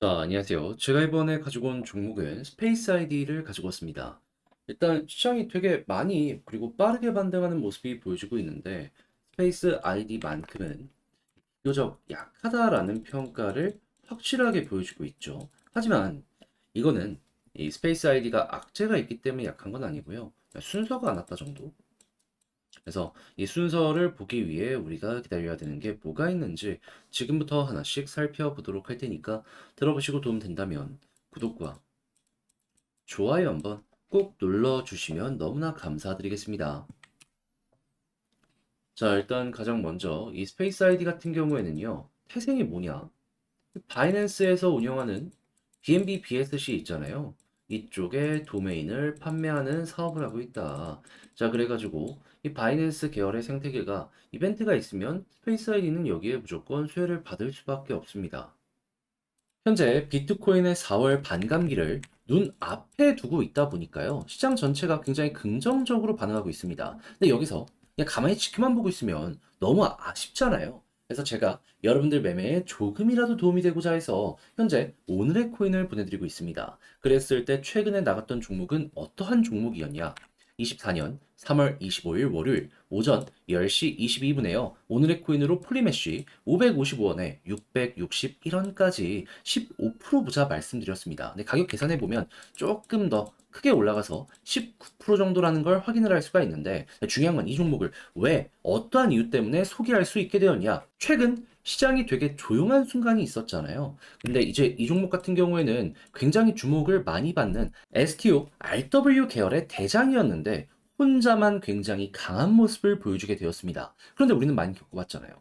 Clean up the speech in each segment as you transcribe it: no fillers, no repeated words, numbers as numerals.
자, 안녕하세요. 제가 이번에 가지고 온 종목은 스페이스 아이디를 가지고 왔습니다. 일단 시장이 되게 많이 그리고 빠르게 반등하는 모습이 보여지고 있는데 스페이스 아이디만큼은 비교적 약하다라는 평가를 확실하게 보여주고 있죠. 하지만 이거는 이 스페이스 아이디가 악재가 있기 때문에 약한 건 아니고요. 순서가 안 왔다 정도. 그래서 이 순서를 보기 위해 우리가 기다려야 되는 게 뭐가 있는지 지금부터 하나씩 살펴보도록 할 테니까 들어보시고 도움 된다면 구독과 좋아요 한번 꼭 눌러주시면 너무나 감사드리겠습니다. 자, 일단 가장 먼저 이 스페이스 아이디 같은 경우에는요, 태생이 뭐냐? 바이낸스에서 운영하는 BNB BSC 있잖아요. 이쪽에 도메인을 판매하는 사업을 하고 있다. 자, 그래가지고 이 바이낸스 계열의 생태계가 이벤트가 있으면 스페이스 아이디는 여기에 무조건 수혜를 받을 수밖에 없습니다. 현재 비트코인의 4월 반감기를 눈앞에 두고 있다 보니까요. 시장 전체가 굉장히 긍정적으로 반응하고 있습니다. 근데 여기서 그냥 가만히 지켜만 보고 있으면 너무 아쉽잖아요. 그래서 제가 여러분들 매매에 조금이라도 도움이 되고자 해서 현재 오늘의 코인을 보내드리고 있습니다. 그랬을 때 최근에 나갔던 종목은 어떠한 종목이었냐? 24년 3월 25일 월요일 오전 10시 22분에요. 오늘의 코인으로 폴리메쉬 555원에 661원까지 15% 보자 말씀드렸습니다. 근데 가격 계산해 보면 조금 더 크게 올라가서 19% 정도라는 걸 확인을 할 수가 있는데 중요한 건 이 종목을 왜 어떠한 이유 때문에 소개할 수 있게 되었냐? 최근 시장이 되게 조용한 순간이 있었잖아요. 근데 이제 이 종목 같은 경우에는 굉장히 주목을 많이 받는 STO RW 계열의 대장이었는데 혼자만 굉장히 강한 모습을 보여주게 되었습니다. 그런데 우리는 많이 겪어봤잖아요.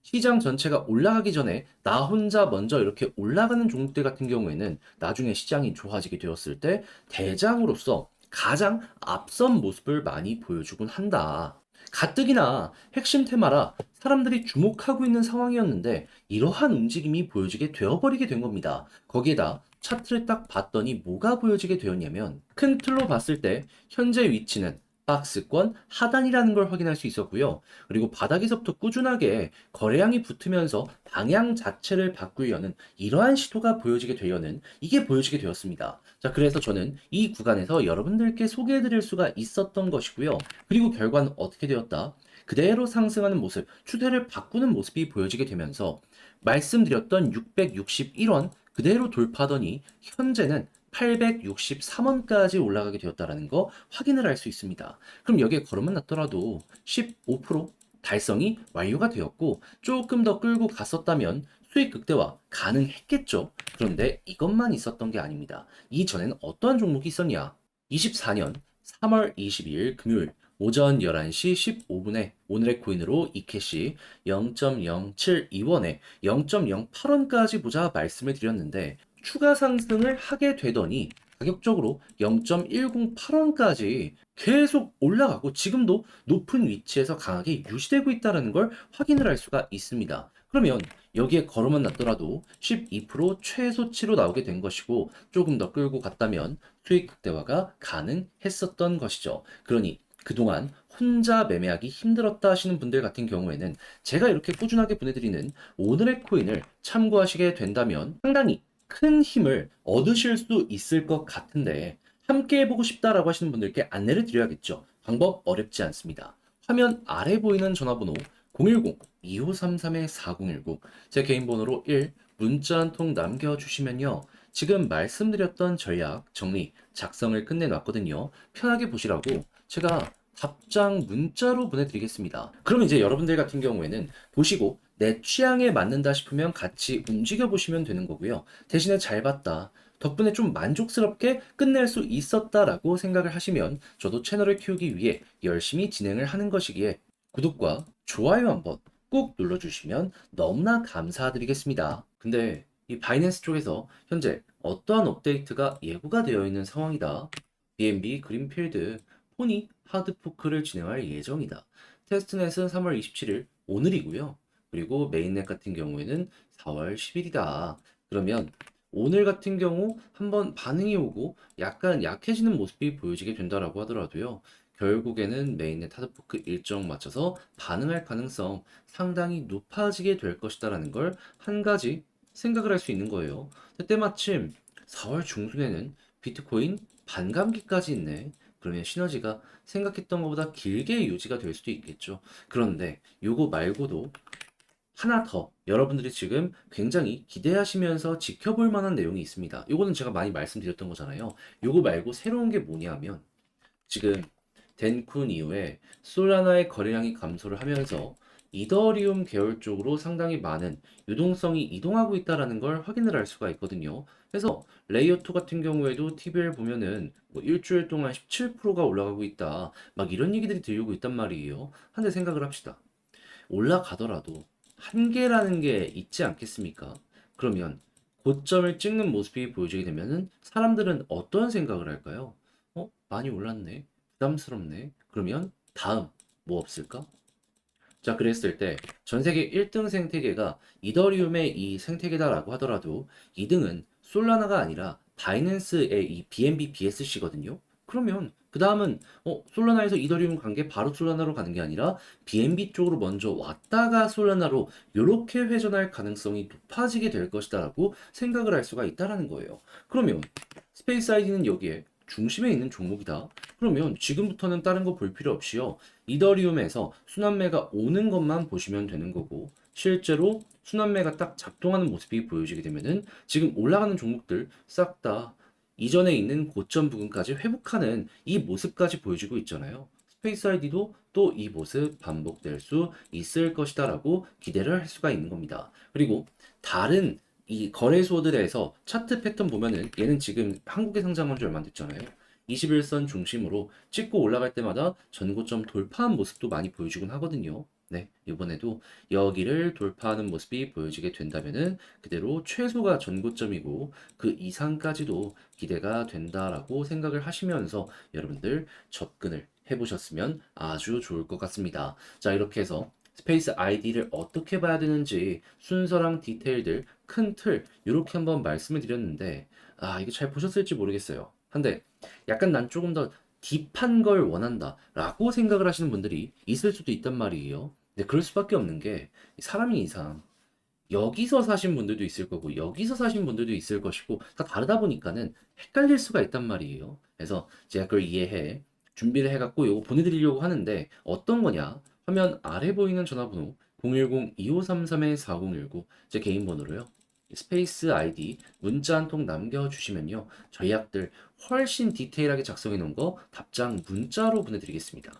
시장 전체가 올라가기 전에 나 혼자 먼저 이렇게 올라가는 종목들 같은 경우에는 나중에 시장이 좋아지게 되었을 때 대장으로서 가장 앞선 모습을 많이 보여주곤 한다. 가뜩이나 핵심 테마라 사람들이 주목하고 있는 상황이었는데 이러한 움직임이 보여지게 되어버리게 된 겁니다. 거기에다 차트를 딱 봤더니 뭐가 보여지게 되었냐면 큰 틀로 봤을 때 현재 위치는 박스권 하단이라는 걸 확인할 수 있었고요. 그리고 바닥에서부터 꾸준하게 거래량이 붙으면서 방향 자체를 바꾸려는 이러한 시도가 보여지게 되려는 이게 보여지게 되었습니다. 자, 그래서 저는 이 구간에서 여러분들께 소개해 드릴 수가 있었던 것이고요. 그리고 결과는 어떻게 되었다? 그대로 상승하는 모습, 추세를 바꾸는 모습이 보여지게 되면서 말씀드렸던 661원 그대로 돌파하더니 현재는 863원까지 올라가게 되었다는 거 확인을 할 수 있습니다. 그럼 여기에 걸음만 났더라도 15% 달성이 완료가 되었고 조금 더 끌고 갔었다면 수익 극대화 가능했겠죠. 그런데 이것만 있었던 게 아닙니다. 이전에는 어떠한 종목이 있었냐? 24년 3월 22일 금요일 오전 11시 15분에 오늘의 코인으로 이캐시 0.072원에 0.08원까지 보자 말씀을 드렸는데 추가 상승을 하게 되더니 가격적으로 0.108원까지 계속 올라가고 지금도 높은 위치에서 강하게 유지되고 있다는 걸 확인을 할 수가 있습니다. 그러면 여기에 걸어만 놨더라도 12% 최소치로 나오게 된 것이고 조금 더 끌고 갔다면 수익 극대화가 가능했었던 것이죠. 그러니 그동안 혼자 매매하기 힘들었다 하시는 분들 같은 경우에는 제가 이렇게 꾸준하게 보내드리는 오늘의 코인을 참고하시게 된다면 상당히 큰 힘을 얻으실 수 있을 것 같은데 함께 해보고 싶다라고 하시는 분들께 안내를 드려야겠죠. 방법 어렵지 않습니다. 화면 아래 보이는 전화번호 010-2533-4019 제 개인 번호로 1 문자 한 통 남겨주시면요. 지금 말씀드렸던 전략 정리 작성을 끝내놨거든요. 편하게 보시라고 제가 답장 문자로 보내드리겠습니다. 그럼 이제 여러분들 같은 경우에는 보시고 내 취향에 맞는다 싶으면 같이 움직여 보시면 되는 거고요. 대신에 잘 봤다. 덕분에 좀 만족스럽게 끝낼 수 있었다라고 생각을 하시면 저도 채널을 키우기 위해 열심히 진행을 하는 것이기에 구독과 좋아요 한번 꼭 눌러주시면 너무나 감사드리겠습니다. 근데 이 바이낸스 쪽에서 현재 어떠한 업데이트가 예고가 되어 있는 상황이다. BNB 그린필드 포니 하드포크를 진행할 예정이다. 테스트넷은 3월 27일 오늘이고요. 그리고 메인넷 같은 경우에는 4월 10일이다. 그러면 오늘 같은 경우 한번 반응이 오고 약간 약해지는 모습이 보여지게 된다라고 하더라도요. 결국에는 메인넷 하드포크 일정 맞춰서 반응할 가능성 상당히 높아지게 될 것이다라는 걸 한 가지 생각을 할 수 있는 거예요. 때마침 4월 중순에는 비트코인 반감기까지 있네. 그러면 시너지가 생각했던 것보다 길게 유지가 될 수도 있겠죠. 그런데 요거 말고도 하나 더 여러분들이 지금 굉장히 기대하시면서 지켜볼 만한 내용이 있습니다. 요거는 제가 많이 말씀드렸던 거잖아요. 요거 말고 새로운 게 뭐냐면 지금 덴쿤 이후에 솔라나의 거래량이 감소를 하면서 이더리움 계열 쪽으로 상당히 많은 유동성이 이동하고 있다는 걸 확인을 할 수가 있거든요. 그래서 레이어 2 같은 경우에도 TV를 보면은 뭐 일주일 동안 17%가 올라가고 있다. 막 이런 얘기들이 들리고 있단 말이에요. 한데 생각을 합시다. 올라가더라도 한계라는 게 있지 않겠습니까? 그러면 고점을 찍는 모습이 보여지게 되면은 사람들은 어떤 생각을 할까요? 많이 올랐네. 부담스럽네. 그러면 다음 뭐 없을까? 자, 그랬을 때 전 세계 1등 생태계가 이더리움의 이 생태계다라고 하더라도 2등은 솔라나가 아니라 바이낸스의 이 BNB BSC거든요. 그러면 그 다음은 솔라나에서 이더리움 간 게 바로 솔라나로 가는 게 아니라 BNB 쪽으로 먼저 왔다가 솔라나로 이렇게 회전할 가능성이 높아지게 될 것이다라고 생각을 할 수가 있다라는 거예요. 그러면 스페이스 아이디는 여기에 중심에 있는 종목이다. 그러면 지금부터는 다른 거 볼 필요 없이요. 이더리움에서 순환매가 오는 것만 보시면 되는 거고 실제로 순환매가 딱 작동하는 모습이 보여지게 되면은 지금 올라가는 종목들 싹 다 이전에 있는 고점 부근까지 회복하는 이 모습까지 보여주고 있잖아요. 스페이스 아이디도 또 이 모습 반복될 수 있을 것이다라고 기대를 할 수가 있는 겁니다. 그리고 다른 이 거래소들에서 차트 패턴 보면은 얘는 지금 한국에 상장한 지 얼마 안 됐잖아요. 21선 중심으로 찍고 올라갈 때마다 전고점 돌파한 모습도 많이 보여주곤 하거든요. 네, 이번에도 여기를 돌파하는 모습이 보여지게 된다면은 그대로 최소가 전고점이고 그 이상까지도 기대가 된다라고 생각을 하시면서 여러분들 접근을 해보셨으면 아주 좋을 것 같습니다. 자, 이렇게 해서 스페이스 아이디를 어떻게 봐야 되는지 순서랑 디테일들, 큰 틀, 이렇게 한번 말씀을 드렸는데, 이게 잘 보셨을지 모르겠어요. 한데, 약간 난 조금 더 딥한 걸 원한다 라고 생각을 하시는 분들이 있을 수도 있단 말이에요. 근데 그럴 수밖에 없는 게 사람이 이상 여기서 사신 분들도 있을 거고 여기서 사신 분들도 있을 것이고 다 다르다 보니까는 헷갈릴 수가 있단 말이에요. 그래서 제가 그걸 이해해 준비를 해갖고 요거 보내드리려고 하는데 어떤 거냐 화면 아래 보이는 전화번호 010-2533-4019 제 개인 번호로요. 스페이스 아이디 문자 한 통 남겨주시면요. 저희 학들 훨씬 디테일하게 작성해 놓은 거 답장 문자로 보내드리겠습니다.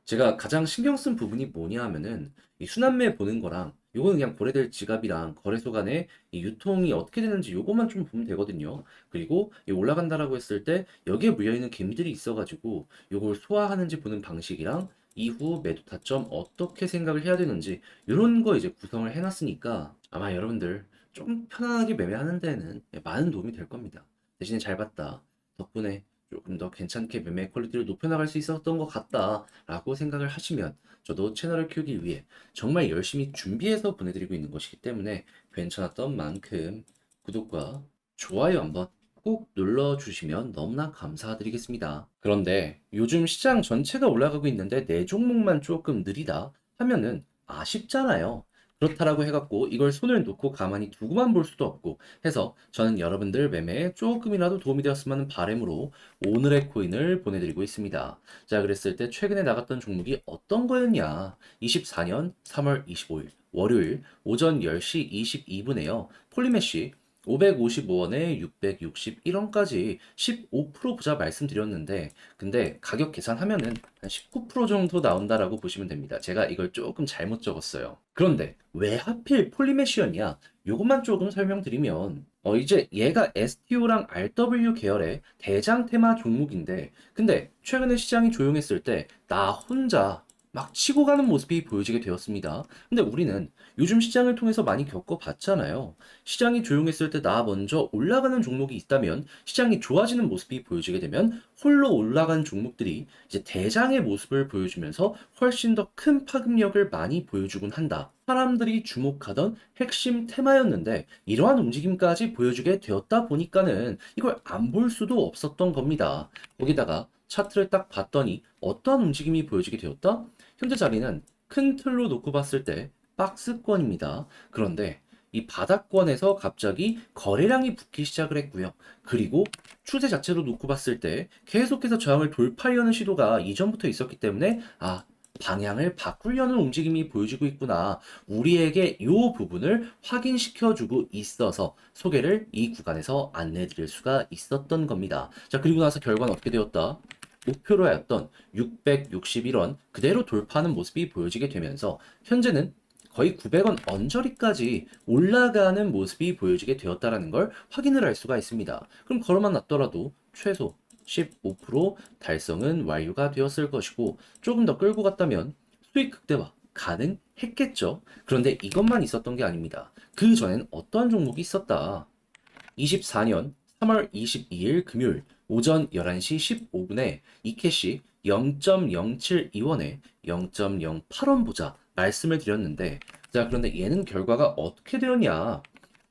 제가 가장 신경 쓴 부분이 뭐냐 하면은 이 순환매 보는 거랑 요거는 그냥 거래될 지갑이랑 거래소 간의 이 유통이 어떻게 되는지 요것만 좀 보면 되거든요. 그리고 이 올라간다라고 했을 때 여기에 물려있는 개미들이 있어가지고 요걸 소화하는지 보는 방식이랑 이후 매도 타점 어떻게 생각을 해야 되는지 요런 거 이제 구성을 해놨으니까 아마 여러분들 좀 편안하게 매매하는 데는 많은 도움이 될 겁니다. 대신에 잘 봤다. 덕분에 조금 더 괜찮게 매매 퀄리티를 높여나갈 수 있었던 것 같다라고 생각을 하시면 저도 채널을 키우기 위해 정말 열심히 준비해서 보내드리고 있는 것이기 때문에 괜찮았던 만큼 구독과 좋아요 한번 꼭 눌러주시면 너무나 감사드리겠습니다. 그런데 요즘 시장 전체가 올라가고 있는데 내 종목만 조금 느리다 하면은 아쉽잖아요. 그렇다라고 해갖고 이걸 손을 놓고 가만히 두고만 볼 수도 없고 해서 저는 여러분들 매매에 조금이라도 도움이 되었으면 하는 바람으로 오늘의 코인을 보내드리고 있습니다. 자, 그랬을 때 최근에 나갔던 종목이 어떤 거였냐? 24년 3월 25일 월요일 오전 10시 22분에요. 폴리메쉬 555원에 661원까지 15% 보자 말씀드렸는데 근데 가격 계산하면은 한 19% 정도 나온다라고 보시면 됩니다. 제가 이걸 조금 잘못 적었어요. 그런데 왜 하필 폴리메쉬였냐? 요것만 조금 설명드리면 이제 얘가 STO랑 RW 계열의 대장 테마 종목인데 근데 최근에 시장이 조용했을 때 나 혼자 막 치고 가는 모습이 보여지게 되었습니다. 근데 우리는 요즘 시장을 통해서 많이 겪어봤잖아요. 시장이 조용했을 때 나 먼저 올라가는 종목이 있다면 시장이 좋아지는 모습이 보여지게 되면 홀로 올라간 종목들이 이제 대장의 모습을 보여주면서 훨씬 더 큰 파급력을 많이 보여주곤 한다. 사람들이 주목하던 핵심 테마였는데 이러한 움직임까지 보여주게 되었다 보니까는 이걸 안 볼 수도 없었던 겁니다. 거기다가 차트를 딱 봤더니 어떠한 움직임이 보여지게 되었다? 현재 자리는 큰 틀로 놓고 봤을 때 박스권입니다. 그런데 이 바닥권에서 갑자기 거래량이 붙기 시작을 했고요. 그리고 추세 자체로 놓고 봤을 때 계속해서 저항을 돌파하려는 시도가 이전부터 있었기 때문에 방향을 바꾸려는 움직임이 보여지고 있구나. 우리에게 이 부분을 확인시켜주고 있어서 소개를 이 구간에서 안내드릴 수가 있었던 겁니다. 자, 그리고 나서 결과는 어떻게 되었다? 목표로 하였던 661원 그대로 돌파하는 모습이 보여지게 되면서 현재는 거의 900원 언저리까지 올라가는 모습이 보여지게 되었다는 걸 확인을 할 수가 있습니다. 그럼 걸어만 놨더라도 최소 15% 달성은 완료가 되었을 것이고 조금 더 끌고 갔다면 수익 극대화 가능했겠죠. 그런데 이것만 있었던 게 아닙니다. 그 전엔 어떠한 종목이 있었다. 24년 3월 22일 금요일 오전 11시 15분에 이캐시 0.072원에 0.08원 보자 말씀을 드렸는데, 자, 그런데 얘는 결과가 어떻게 되었냐?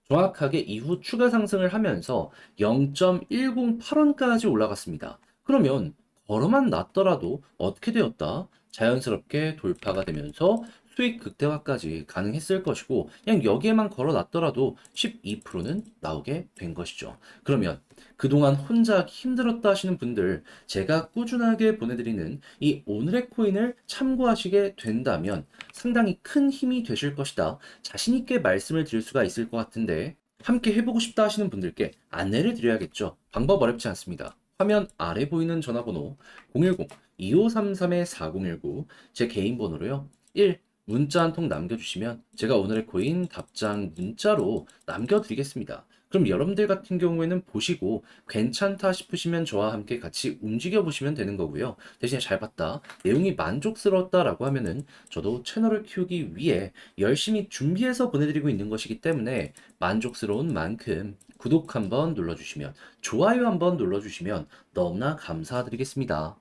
정확하게 이후 추가 상승을 하면서 0.108원까지 올라갔습니다. 그러면 걸어만 놨더라도 어떻게 되었다? 자연스럽게 돌파가 되면서 수익 극대화까지 가능했을 것이고, 그냥 여기에만 걸어 놨더라도 12%는 나오게 된 것이죠. 그러면 그동안 혼자 하기 힘들었다 하시는 분들, 제가 꾸준하게 보내드리는 이 오늘의 코인을 참고하시게 된다면 상당히 큰 힘이 되실 것이다. 자신있게 말씀을 드릴 수가 있을 것 같은데, 함께 해보고 싶다 하시는 분들께 안내를 드려야겠죠. 방법 어렵지 않습니다. 화면 아래 보이는 전화번호 010-2533-4019 제 개인 번호로요. 1. 문자 한 통 남겨주시면 제가 오늘의 코인 답장 문자로 남겨드리겠습니다. 그럼 여러분들 같은 경우에는 보시고 괜찮다 싶으시면 저와 함께 같이 움직여 보시면 되는 거고요. 대신에 잘 봤다, 내용이 만족스러웠다라고 하면은 저도 채널을 키우기 위해 열심히 준비해서 보내드리고 있는 것이기 때문에 만족스러운 만큼 구독 한번 눌러주시면, 좋아요 한번 눌러주시면 너무나 감사드리겠습니다.